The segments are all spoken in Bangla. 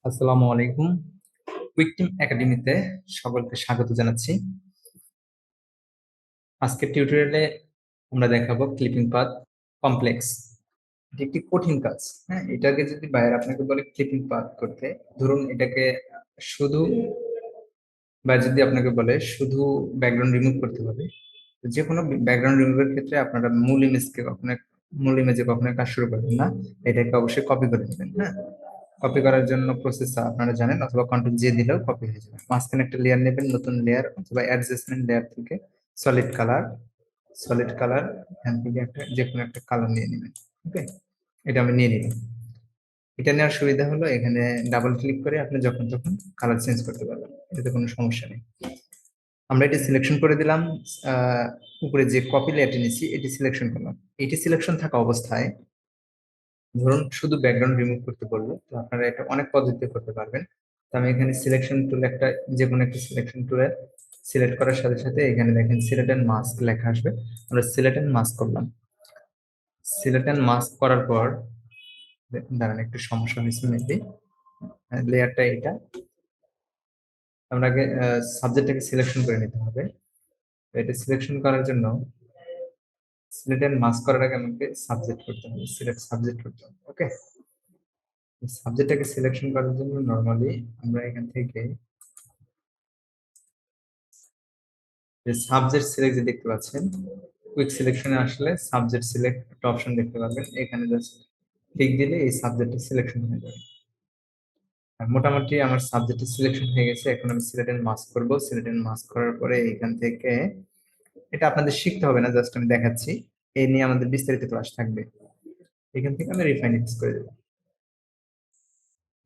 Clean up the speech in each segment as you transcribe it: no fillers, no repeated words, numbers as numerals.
আসসালামু আলাইকুম। কুইক টিম একাডেমিতে সকলকে স্বাগত জানাচ্ছি। আজকের টিউটোরিয়ালে আমরা দেখাবো ক্লিপিং পাথ কমপ্লেক্স। এটি একটি কঠিন কাজ। হ্যাঁ, এটাকে যদি বাইরে আপনাকে বলে ক্লিপিং পাথ করতে, ধরুন এটাকে শুধু বা যদি আপনাকে বলে শুধু ব্যাকগ্রাউন্ড রিমুভ করতে হবে, তো যে কোনো ব্যাকগ্রাউন্ড রিমুভের ক্ষেত্রে আপনারা মূল ইমেজে কখনো কাজ শুরু করবেন না। এটাকে অবশ্যই কপি করে নেবেন। হ্যাঁ, কপি করার জন্য প্রসেস আপনারা জানেন, অথবা কন্ট্রোল জে দিলেও কপি হয়ে যাবে। মাঝখানে একটা লেয়ার নেবেন, নতুন লেয়ার অথবা অ্যাডজাস্টমেন্ট লেয়ার থেকে সলিড কালার এখান থেকে একটা যে কোনো একটা কালার নিয়ে নেবেন। ওকে, এটা আমি নিয়ে নিলাম। এটা নেওয়ার সুবিধা হলো এখানে ডাবল ক্লিক করে আপনি যখন তখন কালার চেঞ্জ করতে পারবেন, এটাতে কোনো সমস্যা নেই। আমরা এটি সিলেকশন করে দিলাম। আহ, উপরে যে কপি লেয়ারটি নিচ্ছি এটি সিলেকশন করলাম। এটি সিলেকশন থাকা অবস্থায় ধরুন শুধু ব্যাকগ্রাউন্ড রিমুভ করতে বলবো, তো আপনারা এটা অনেক পদ্ধতিতে করতে পারবেন। তো আমি এখানে সিলেকশন টুল একটা যে কোনো একটা সিলেকশন টুলে সিলেক্ট করার সাথে সাথে এখানে দেখেন সিলেক্ট এন্ড মাস্ক লেখা আসবে। আমরা সিলেক্ট এন্ড মাস্ক করলাম। সিলেক্ট এন্ড মাস্ক করার পর দাঁড়ান, একটু সমস্যা হয়েছে মেবি। লেয়ারটা এটা আপনাকে সাবজেক্টটাকে সিলেকশন করে নিতে হবে। তো এটা সিলেকশন করার জন্য সিলেক্ট এন্ড মাস্ক করার আগে আমাকে সাবজেক্ট করতে হবে, সিলেক্ট সাবজেক্ট করতে হবে। ওকে, সাবজেক্টটাকে সিলেকশন করার জন্য নরমালি আমরা এখান থেকে সাবজেক্ট সিলেক্ট যে দেখতে পাচ্ছেন, কুইক সিলেকশনে আসলে সাবজেক্ট সিলেক্ট একটা অপশন দেখতে পাবেন। এখানে জাস্ট ক্লিক দিলে এই সাবজেক্টের সিলেকশন হয়ে যাবে। আর মোটামুটি আমার সাবজেক্টের সিলেকশন হয়ে গেছে। এখন আমি সিলেক্ট এন্ড মাস্ক করব। সিলেক্ট এন্ড মাস্ক করার পরে এখান থেকে এটা আপনাদের শিখতে হবে না, জাস্ট আমি দেখাচ্ছি। এই নিয়ে আমাদের বিস্তারিত ক্লাস থাকবে। এখান থেকে আমি রিফাইন এক্স করে দেবো।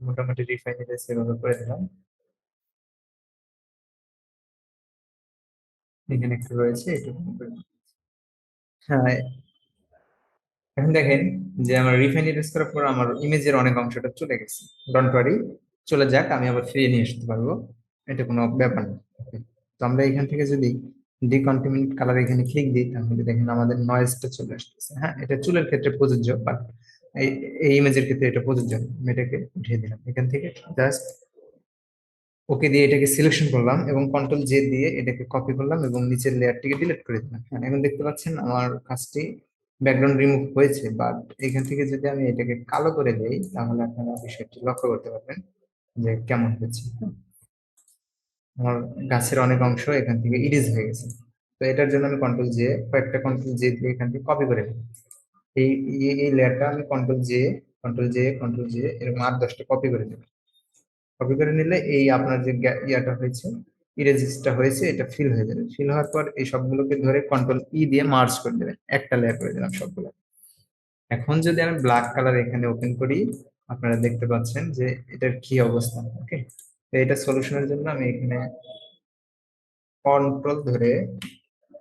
মোটামুটি রিফাইন এক্স এভাবে করে দিলাম। এখানে একটু রয়েছে, এটুকু করে দিলাম। হ্যাঁ, এখন দেখেন যে আমার রিফাইন ইরেজ করার পর আমার ইমেজের অনেক অংশটা চলে গেছে। ডোন্ট ওয়ারি, চলে যাক, আমি আবার ফিরিয়ে নিয়ে আসতে পারবো, এটা কোনো ব্যাপার না। Okay, তো আমরা এখান থেকে যদি ডিকন্টিনিউট কালার এখানে ক্লিক দিই, তাহলে দেখেন আমাদের নয়েজটা চলে আসতেছে। হ্যাঁ, এটা চুলের ক্ষেত্রে প্রযোজ্য, বাট এই এই ইমেজের ক্ষেত্রে এটা প্রযোজ্য না। আমি এটাকে উঠিয়ে দিলাম এখান থেকে, জাস্ট ওকে দিয়ে এটাকে সিলেকশন করলাম এবং কন্ট্রোল জে দিয়ে এটাকে কপি করলাম এবং নিচের লেয়ারটিকে ডিলিট করে দিলাম। হ্যাঁ, এখন দেখতে পাচ্ছেন আমার কাজটি ব্যাকগ্রাউন্ড রিমুভ হয়েছে, বাট এখান থেকে যদি আমি এটাকে কালো করে দেই তাহলে আপনারা বিষয়টি লক্ষ্য করতে পারবেন যে কেমন হয়েছে। হ্যাঁ, আমার গাছের অনেক অংশ এখান থেকে ইরেজ হয়ে গেছে। তো এটার জন্য আমি কয়েকটা কন্ট্রোল জে দিয়ে এখান থেকে কপি করে নিই। এই এই লেয়ারটা আমি কন্ট্রোল জে এরকম 8-10টা কপি করে নেব। কপি করে নিলে এই আপনার যে ইয়াটা হয়েছে, ইরেজিস্টটা হয়েছে, এটা ফিল হয়ে যাবে। ফিল হওয়ার পর এই সবগুলোকে ধরে কন্ট্রোল ই দিয়ে মার্জ করে দেবেন, একটা লেয়ার করে দিলাম সবগুলো। এখন যদি আমি ব্ল্যাক কালার এখানে ওপেন করি, আপনারা দেখতে পাচ্ছেন যে এটার কি অবস্থা। ওকে, তো এটা সলিউশনের জন্য আমি এখানে কন্ট্রোল ধরে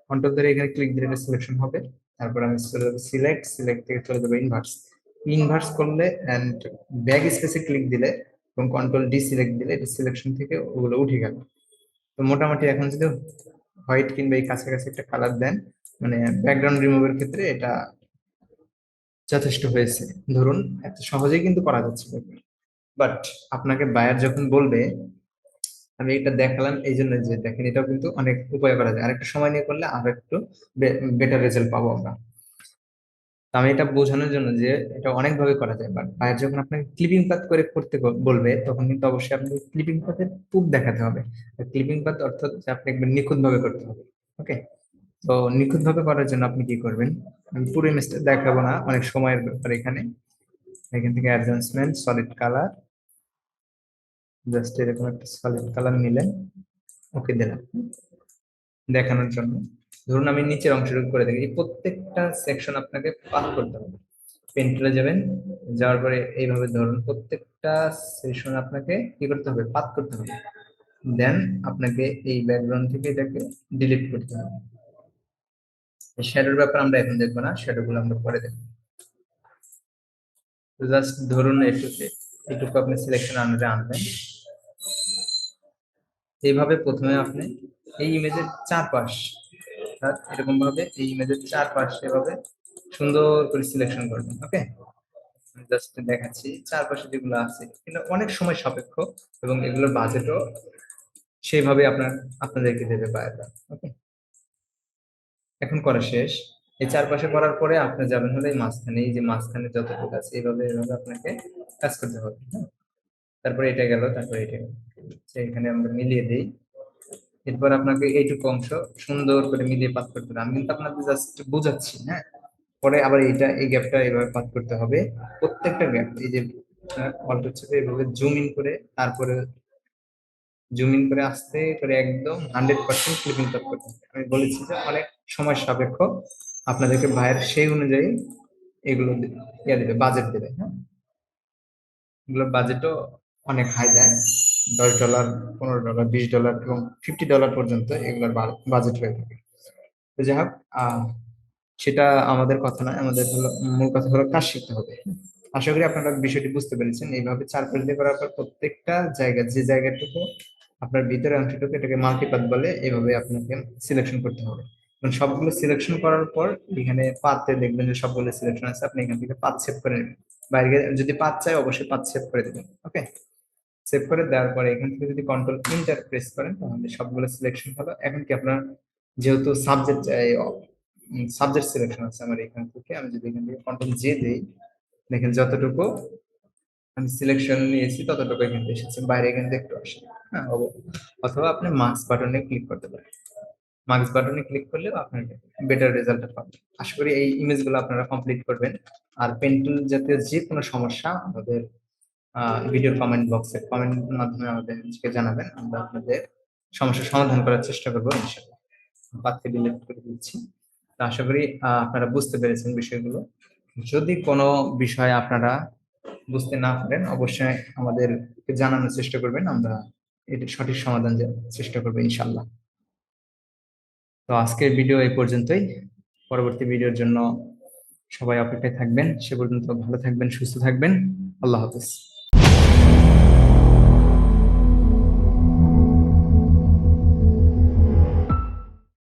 কন্ট্রোল ধরে এখানে ক্লিক দিলে এটা সিলেকশন হবে। তারপর আমি চলে যাবো সিলেক্ট থেকে চলে যাবো ইনভার্স। ইনভার্স করলে এন্ড ব্যাক স্পেসে ক্লিক দিলে এবং কন্ট্রোল ডি সিলেক্ট দিলে এটা সিলেকশন থেকে ওগুলো উঠে গেল। তো মোটামুটি এখন যদি হোয়াইট কিংবা এই কাছাকাছি একটা কালার দেন, মানে ব্যাকগ্রাউন্ড রিমুভের ক্ষেত্রে এটা যথেষ্ট হয়েছে। ধরুন এত সহজেই কিন্তু করা যাচ্ছে, বাট আপনাকে বায়ার যখন বলবে, আমি এটা দেখালাম এই জন্য যে দেখেন এটাও কিন্তু অনেক উপায় করা যায়, আরেকটু সময় নিয়ে করলে আরো একটু বেটার রেজাল্ট পাবো আমরা। তো আমি এটা বোঝানোর জন্য যে এটা অনেক ভাবে করা যায়, বাট বায়ার যখন আপনাকে ক্লিপিং পাথ করে করতে বলবে, তখন কিন্তু অবশ্যই আপনাকে ক্লিপিং পাথের প্রুফ দেখাতে হবে। ক্লিপিং পাথ অর্থাৎ যে আপনি একবার নিখুঁত ভাবে করতে হবে। ওকে, তো নিখুঁত ভাবে করার জন্য আপনি কি করবেন, আমি পুরো ইমেজটা দেখাবো না, অনেক সময়ের ব্যাপার এখানে। এখান থেকে অ্যাডজাস্টমেন্ট সলিড কালার, জাস্ট এরকম একটা সলিড কালার নিলেন, ওকে দিলাম দেখানোর জন্য। ধরুন আমি নিচের অংশটুকু করে দেখি, এই প্রত্যেকটা সেকশন আপনাকে পাস করতে হবে। পেন টুলে যাবেন, যাওয়ার পরে এইভাবে ধরুন প্রত্যেকটা সেকশন আপনাকে কি করতে হবে, পাত করতে হবে। দেন আপনাকে এই ব্যাকগ্রাউন্ড থেকে এটাকে ডিলিট করতে হবে। শ্যাডোর ব্যাপার আমরা এখন দেখবো না, শ্যাডো গুলো আমরা পরে দেখবো। জাস্ট ধরুন এটুকু আপনি সিলেকশন আন্ডারে আনবেন। এইভাবে প্রথমে আপনি এই ইমেজের চারপাশ, অর্থাৎ এরকম ভাবে এই ইমেজের চারপাশ এভাবে সুন্দর করে সিলেকশন করবেন। ওকে, জাস্ট দেখাচ্ছি চারপাশে যেগুলো আছে কিন্তু অনেক সময় সাপেক্ষ, এবং এগুলোর বাজেটও সেইভাবে আপনাদেরকে দেবে বায়াররা। ওকে, এখন করা শেষ। এই চারপাশে করার পরে আপনি যাবেন হলে এই মাঝখানে, এই যে মাঝখানে যতটুকু আছে এইভাবে এইভাবে আপনাকে কাজ করতে হবে, হ্যাঁ? তারপরে এটা গেল, তারপরে এটা গেল, এখানে আমরা মিলিয়ে দিই। এরপর আপনাকে এইটুকু অংশ সুন্দর করে মিলিয়ে পাত করতে হবে। আমি কিন্তু আপনাকে জাস্ট বোঝাচ্ছি, হ্যাঁ? পরে আবার এইটা, এই গ্যাপটা এইভাবে পাত করতে হবে। প্রত্যেকটা গ্যাপ এই যে অল্প হচ্ছে এইভাবে জুম ইন করে, তারপরে জুম ইন করে আস্তে করে একদম 100% ক্লিপিং কাট করতে হবে। আমি বলেছি যে অনেক সময় সাপেক্ষ, আপনাদেরকে ভাইয়ের সেই অনুযায়ী এগুলো ইয়া দেবে, বাজেট দেবে, হ্যাঁ? এগুলোর বাজেটও অনেক হাই দেয়, $10, $15, $20 এবং $50 পর্যন্ত এগুলোর বাজেট হয়ে থাকে। তো যাই হোক, সেটা আমাদের কথা নয়, আমাদের হলো মূল কথা হলো কাজ শিখতে হবে। আশা করি আপনারা বিষয়টি বুঝতে পেরেছেন। এইভাবে চারপাশ দিয়ে করার পর প্রত্যেকটা জায়গা, যে জায়গাটুকু আপনার ভিতরে অংশটুকু, এটাকে মাল্টিপাত বলে, এইভাবে আপনাকে সিলেকশন করতে হবে। এবং সবগুলো সিলেকশন করার পর এখানে পাতে দেখবেন যে সবগুলো সিলেকশন আছে, আপনি এখান থেকে পাত সেভ করে নেবেন। বাইরে যদি পাত চাই অবশ্যই পাত সেভ করে দেবেন। ওকে, সেভ করে দেওয়ার পরে এখান থেকে যদি কন্ট্রোল ইন্টার প্রেস করেন তাহলে সবগুলো সিলেকশন হলো। এখন কি আপনার যেহেতু সাবজেক্ট সিলেকশন আছে আমার এখান থেকে, আমি যদি এখান থেকে কন্ট্রোল জে দেই, দেখেন যতটুকু আমি সিলেকশন নিয়েছি ততটুকু এখান থেকে এসেছে, বাইরে এখান থেকে একটু আসে। হ্যাঁ, অথবা আপনি মার্কস বাটনে ক্লিক করতে পারেন। মার্কস বাটনে ক্লিক করলেও আপনার বেটার রেজাল্ট পাবেন। আশা করি এই ইমেজগুলো আপনারা কমপ্লিট করবেন। আর পেন টুল জাতীয় যে কোনো সমস্যা আমাদের ভিডিওর কমেন্ট বক্সে কমেন্টের মাধ্যমে আমাদেরকে জানাবেন, আমরা আপনাদের সমস্যার সমাধান করার চেষ্টা করবো ইনশাআল্লাহ। বাদকে ডিলিট করে দিচ্ছি। তো আশা করি আপনারা বুঝতে পেরেছেন বিষয়গুলো। যদি কোনো বিষয় আপনারা বুঝতে না পারেন অবশ্যই আমাদেরকে জানানোর চেষ্টা করবেন, আমরা এটির সঠিক সমাধান দেওয়ার চেষ্টা করবো ইনশাআল্লাহ। তো আজকের ভিডিও এই পর্যন্তই। পরবর্তী ভিডিওর জন্য সবাই অপেক্ষায় থাকবেন। সে পর্যন্ত ভালো থাকবেন, সুস্থ থাকবেন। আল্লাহ হাফেজ।